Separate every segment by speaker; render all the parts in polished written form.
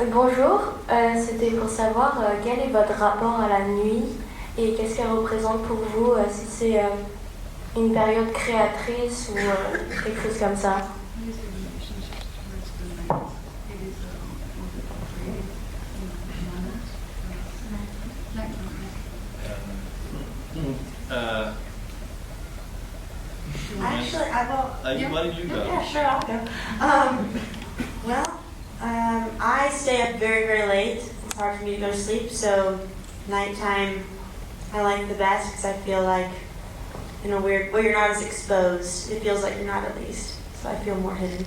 Speaker 1: Bonjour, c'était pour savoir quel est votre rapport à la nuit et qu'est-ce qu'elle représente pour vous, si c'est une période créatrice ou quelque chose comme ça.
Speaker 2: Actually, I will.
Speaker 3: Why don't you go?
Speaker 2: Yeah, sure, I'll go. I stay up very, very late. It's hard for me to go to sleep, so nighttime I like the best because I feel like, in a weird way, you're not as exposed. It feels like you're not, at least. So I feel more hidden.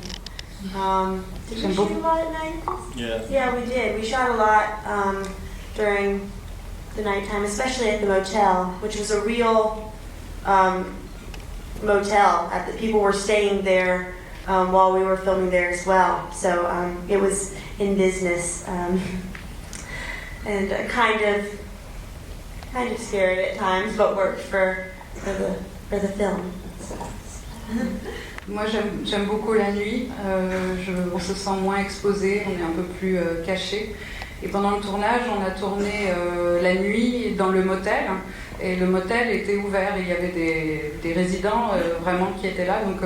Speaker 2: Did we shoot a lot at night?
Speaker 3: Yeah.
Speaker 2: Yeah, we did. We shot a lot during the nighttime, especially at the motel, which was a real motel. People were staying there while we were filming there as well. So it was in business and kind of scary at times, but worked for the film. So.
Speaker 4: Moi j'aime beaucoup la nuit, on se sent moins exposé, on est un peu plus caché. Et pendant le tournage, on a tourné la nuit dans le motel, et le motel était ouvert, et il y avait des résidents vraiment qui étaient là, donc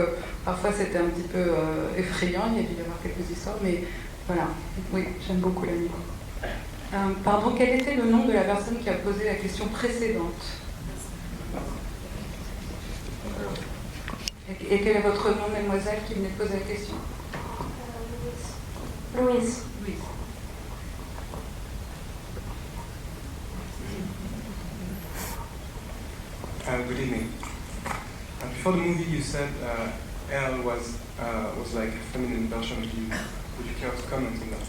Speaker 4: parfois c'était un petit peu effrayant, il y a dû y avoir quelques histoires, mais voilà, oui, j'aime beaucoup la nuit. Pardon, quel était le nom de la personne qui a posé la question précédente ? Et quel est votre nom, mademoiselle, qui venait de poser la question ?
Speaker 1: Louise.
Speaker 4: Louise.
Speaker 5: Good evening. Before the movie, you said Elle was like a feminine version of you. Would you care to comment on that?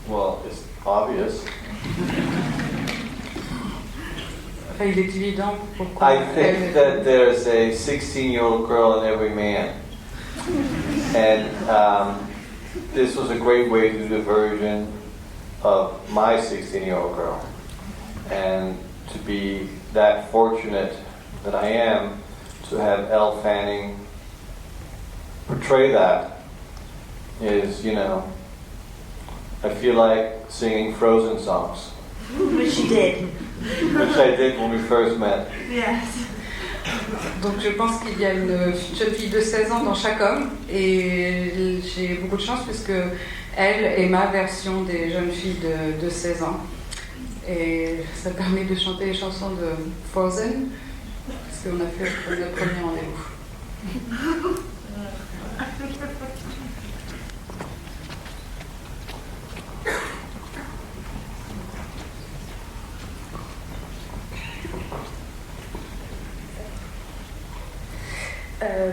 Speaker 3: Well, it's obvious.
Speaker 4: Enfin, il est évident pourquoi.
Speaker 3: I think that there's a 16-year-old girl in every man. And this was a great way to do the version of my 16-year-old girl. And to be that fortunate that I am to have Elle Fanning portray that is, I feel like singing Frozen songs.
Speaker 2: Which you did.
Speaker 3: Which I did when we first met.
Speaker 2: Yes.
Speaker 4: Donc je pense qu'il y a une jeune fille de 16 ans dans chaque homme, et j'ai beaucoup de chance puisque elle est ma version des jeunes filles de 16 ans. Et ça permet de chanter les chansons de Frozen, parce qu'on a fait notre premier rendez-vous.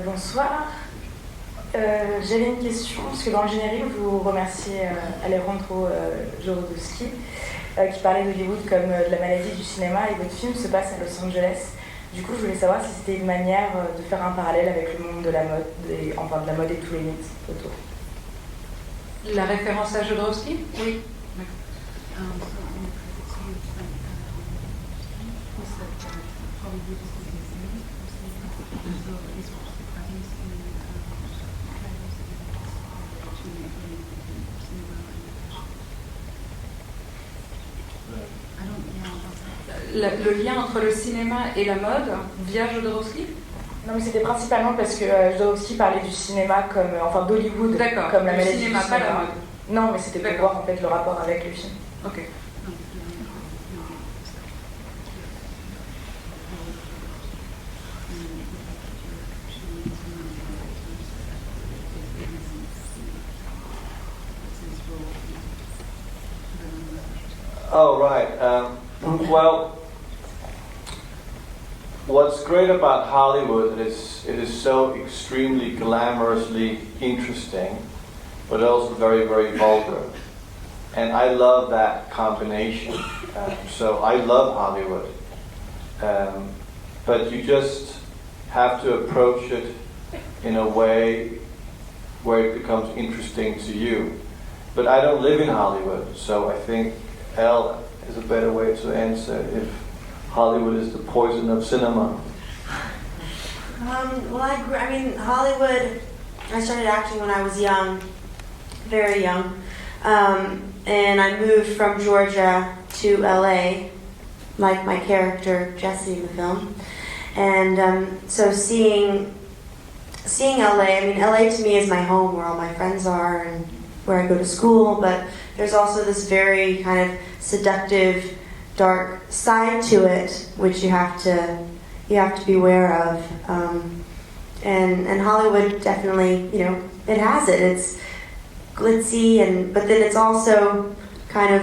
Speaker 6: Bonsoir. J'avais une question, parce que dans le générique, vous remerciez Alejandro Jodorowsky, qui parlait d'Hollywood comme de la maladie du cinéma, et votre film se passe à Los Angeles. Du coup, je voulais savoir si c'était une manière de faire un parallèle avec le monde de la mode, de la mode et tous les mythes autour.
Speaker 4: La référence à Jodorowsky ? Oui. Le lien entre le cinéma et la mode via Jodorowsky ?
Speaker 6: Non, mais c'était principalement parce que Jodorowsky parlait du cinéma comme, d'Hollywood, comme la maladie du cinéma.
Speaker 4: Pas la mode.
Speaker 6: Non, mais c'était pour voir en fait le rapport avec le film.
Speaker 4: Ok.
Speaker 3: Oh, right. Well, what's great about Hollywood is it is so extremely glamorously interesting, but also very, very vulgar. And I love that combination. So I love Hollywood. But you just have to approach it in a way where it becomes interesting to you. But I don't live in Hollywood, so I think Elle is a better way to answer if Hollywood is the poison of cinema.
Speaker 2: Hollywood, I started acting when I was young, very young. And I moved from Georgia to LA, like my character Jesse in the film. And so seeing LA, I mean, LA to me is my home, where all my friends are and where I go to school, but there's also this very kind of seductive, dark side to it, which you have to be aware of. And Hollywood definitely, you know, it has it. It's glitzy, but then it's also kind of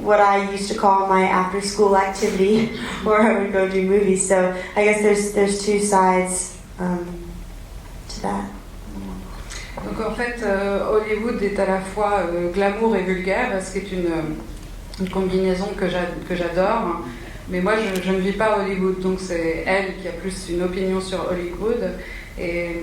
Speaker 2: what I used to call my after-school activity, where I would go do movies. So I guess there's two sides to that.
Speaker 4: Donc en fait, Hollywood est à la fois glamour et vulgaire, ce qui est une combinaison que j'adore. Mais moi, je ne vis pas Hollywood, donc c'est elle qui a plus une opinion sur Hollywood. Et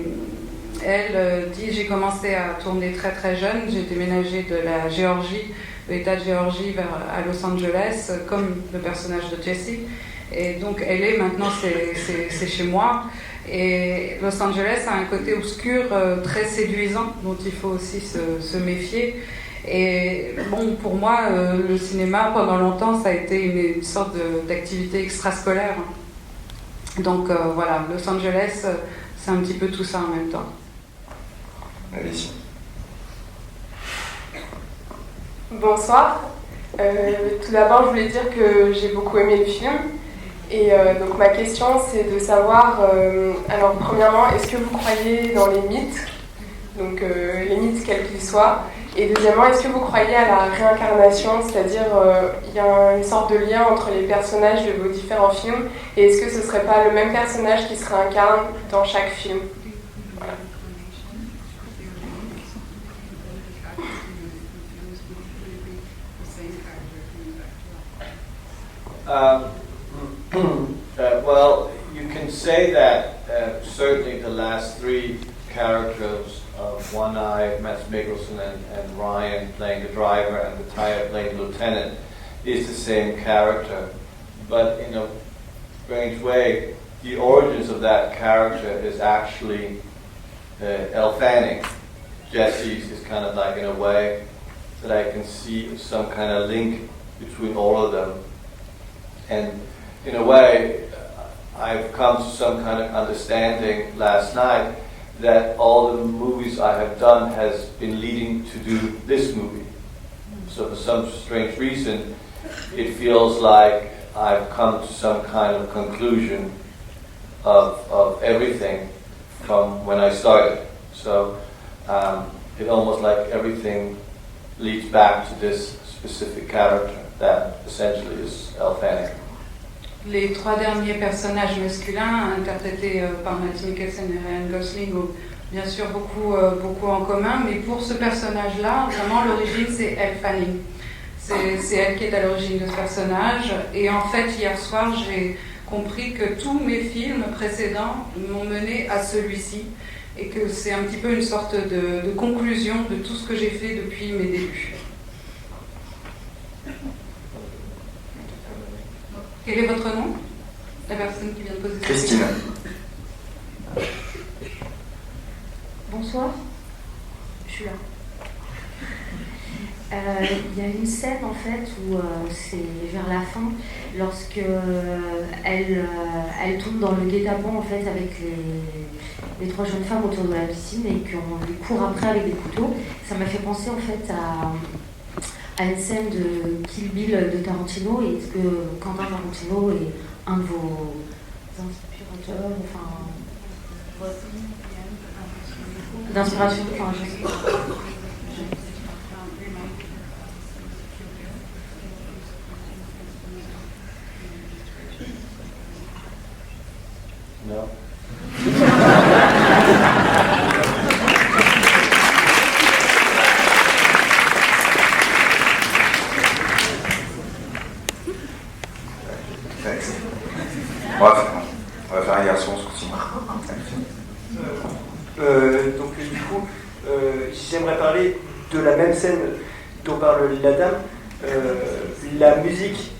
Speaker 4: elle dit, j'ai commencé à tourner très très jeune, j'ai déménagé de la Géorgie, de l'État de Géorgie à Los Angeles, comme le personnage de Jessie. Et donc elle est maintenant, c'est chez moi. Et Los Angeles a un côté obscur très séduisant, dont il faut aussi se méfier. Et bon, pour moi, le cinéma, pendant longtemps, ça a été une sorte d'activité extrascolaire. Donc voilà, Los Angeles, c'est un petit peu tout ça en même temps.
Speaker 7: Allez-y.
Speaker 8: Bonsoir. Tout d'abord, je voulais dire que j'ai beaucoup aimé le film. Et donc ma question, c'est de savoir, alors premièrement, est-ce que vous croyez dans les mythes, donc les mythes quels qu'ils soient, et deuxièmement, est-ce que vous croyez à la réincarnation, c'est-à-dire il y a une sorte de lien entre les personnages de vos différents films, et est-ce que ce serait pas le même personnage qui se réincarne dans chaque film? Voilà.
Speaker 3: Well, you can say that certainly the last three characters of One Eye, Mads Mikkelsen, and Ryan playing the driver, and Matthias playing the lieutenant, is the same character. But in a strange way, the origins of that character is actually Elle Fanning. Jesse's is kind of like, in a way, that I can see some kind of link between all of them. And in a way, I've come to some kind of understanding last night that all the movies I have done has been leading to do this movie. So for some strange reason, it feels like I've come to some kind of conclusion of everything from when I started. So it almost like everything leads back to this specific character that essentially is Elle Fanning.
Speaker 4: Les trois derniers personnages masculins interprétés par Mads Mikkelsen et Ryan Gosling ont bien sûr beaucoup en commun, mais pour ce personnage-là, vraiment l'origine c'est Elle Fanning. C'est elle qui est à l'origine de ce personnage, et en fait hier soir j'ai compris que tous mes films précédents m'ont mené à celui-ci, et que c'est un petit peu une sorte de conclusion de tout ce que j'ai fait depuis mes débuts. Quel est votre nom? La personne qui vient de poser cette question.
Speaker 7: Christine.
Speaker 9: Bonsoir, je suis là. Il y a une scène en fait où c'est vers la fin, lorsque elle tombe dans le guet-apens en fait avec les trois jeunes femmes autour de la piscine et qu'on lui court après avec des couteaux. Ça m'a fait penser en fait à une scène de Kill Bill de Tarantino. Et est-ce que Quentin Tarantino est un de vos inspirateurs, enfin d'inspiration, enfin je sais pas.
Speaker 3: No.
Speaker 7: Thanks. On va faire un garçon, ce coup-ci.
Speaker 10: Donc du coup, j'aimerais parler de la même scène dont parle la dame. La musique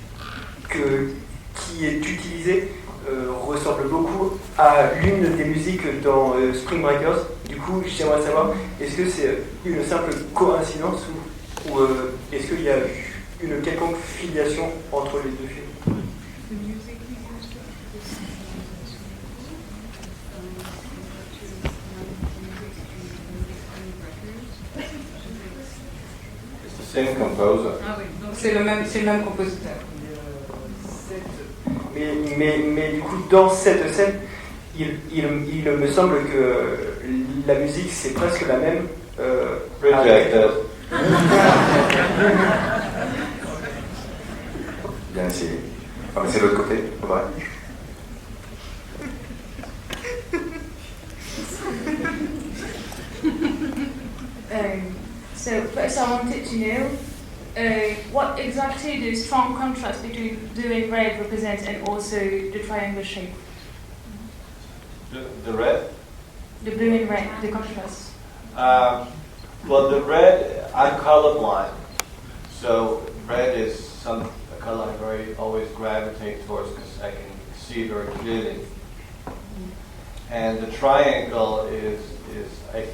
Speaker 10: qui est utilisée ressemble beaucoup à l'une des musiques dans Spring Breakers. Du coup, j'aimerais savoir, est-ce que c'est une simple coïncidence ou est-ce qu'il y a une quelconque filiation entre les deux films?
Speaker 3: It's the same composer.
Speaker 4: Ah oui, donc c'est le même compositeur.
Speaker 10: Mais du coup, dans cette scène, il me semble que la musique, c'est presque la même.
Speaker 3: Rejected.
Speaker 7: Bien essayé. Ah, mais c'est l'autre côté, c'est vrai.
Speaker 11: So first I wanted to know what exactly the strong contrast between blue and red represents and also the triangle shape.
Speaker 3: The red?
Speaker 11: The blue and red, the contrast.
Speaker 3: Well, the red, I'm colorblind, so red is a color I always gravitate towards because I can see very clearly. And the triangle is I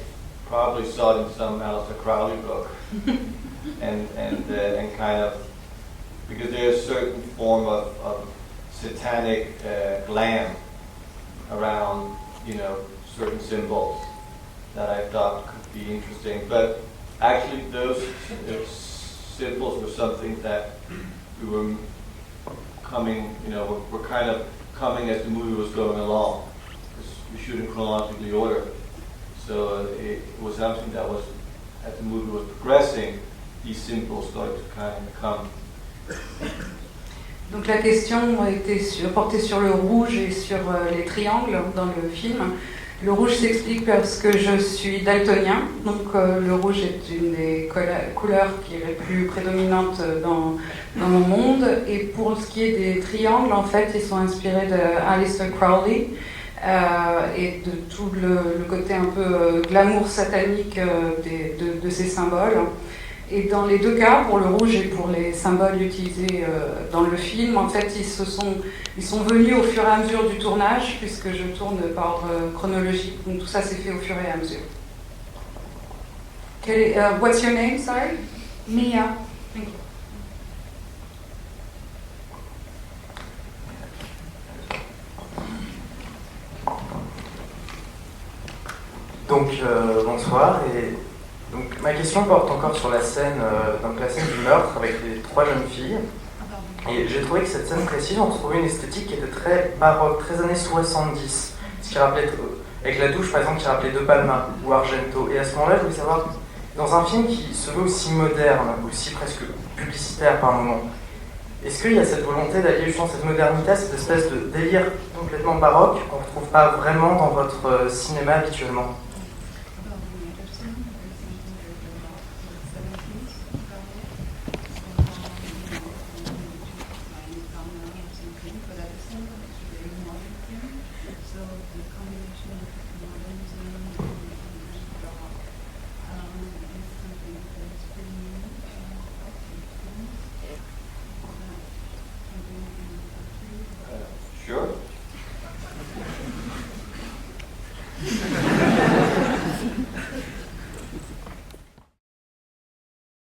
Speaker 3: probably saw it in some Aleister Crowley book, and kind of because there's a certain form of satanic glam around certain symbols that I thought could be interesting. But actually, those symbols were something that we were coming, were kind of coming as the movie was going along. Because we shoot in chronological order. So it was something that was, as the movie was progressing, these symbols started to kind of come.
Speaker 4: Donc la question portait sur le rouge et sur les triangles dans le film. Le rouge s'explique parce que je suis daltonien, donc le rouge est une des couleurs qui est la plus prédominante dans mon monde. Et pour ce qui est des triangles, en fait, ils sont inspirés de Aleister Crowley et de tout le côté un peu glamour satanique de ces symboles. Et dans les deux cas, pour le rouge et pour les symboles utilisés dans le film, en fait, ils sont venus au fur et à mesure du tournage, puisque je tourne par ordre chronologique. Donc tout ça s'est fait au fur et à mesure. What's your name, sorry?
Speaker 11: Mia.
Speaker 4: Thank you.
Speaker 12: Donc bonsoir et donc ma question porte encore sur la scène, la scène du meurtre avec les trois jeunes filles. Et j'ai trouvé que cette scène précise, on retrouvait une esthétique qui était très baroque, très années 70, ce qui rappelait, avec la douche par exemple, qui rappelait De Palma ou Argento. Et à ce moment-là, je voulais savoir, dans un film qui se veut aussi moderne, aussi presque publicitaire par moments, est-ce qu'il y a cette volonté d'allier justement cette modernité, cette espèce de délire complètement baroque qu'on ne retrouve pas vraiment dans votre cinéma habituellement ?